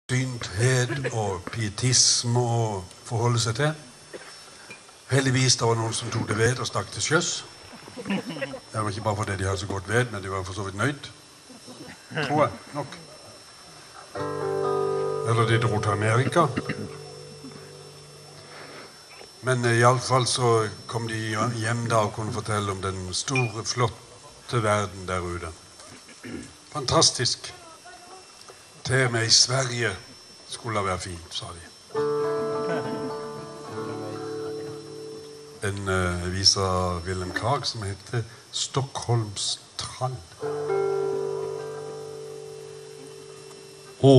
synthet og pietisme å forholde seg til. Heldigvis det var noen som tog det ved og stakk til sjøs. Det var ikke bare fordi de hadde så godt ved, men de var for så vidt nøyd. Tror jeg nok. Eller de dro til Amerika. Men i alle fall så kom de hjem da og kunne fortelle om den store, flotte verden der ute. Fantastisk. Til og med i Sverige skulle det være fint, sa de. En viser av Wilhelm Krag som heter Stockholms trall. Å,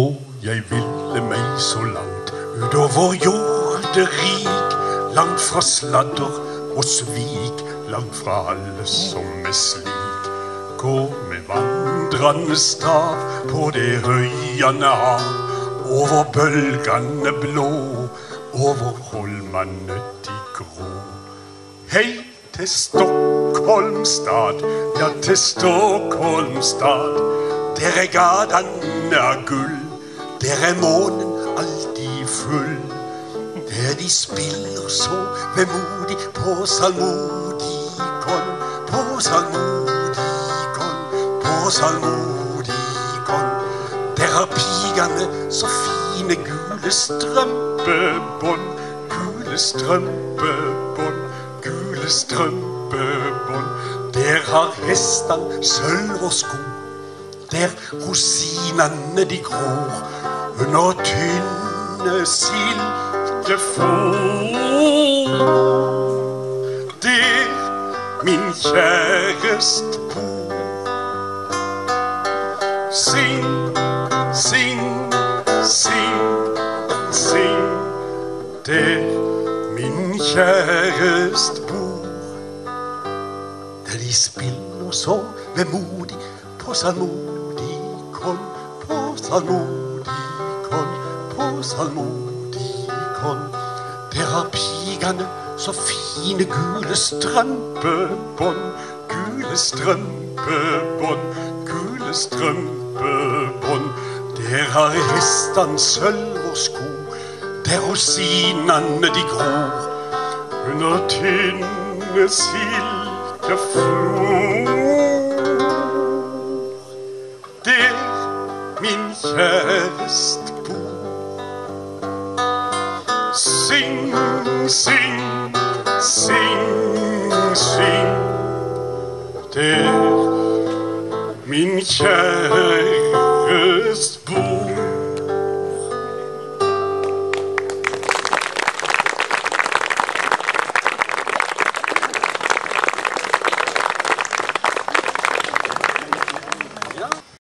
jeg ville meg så langt utover jorderik, langt fra sladder og svik, langt fra alle som er slik. Gå med vandrende stav på det høyende hav, over bølgene blå, over holmene de grå. Hei til Stockholmstad, ja til Stockholmstad, der er gatene av gull, der er månen alltid full, der de spiller så vemodig på salmodikon, på salmodikon, på salmodikon. Der har pigene så fine gule strømpebånd, gule strømpebånd, gule strømpebånd. Der har hestene sølv og sko, der rosinene de gror under tynne silkefår. Der min kjærest bor. Syng, syng, syng, syng. Der min kjærest bor. Der de spiller så vemodig på salmodikon, på salmodikon, på salmodikon. Der har pigene så fine gule strømpebånd, gule strømpebånd, gule strømpebånd. Der har hestene sølv og sko, der rosinene de gror under tynne silkeflor. Der min kjærest bor. Syng, syng, syng, syng. Der min kjærest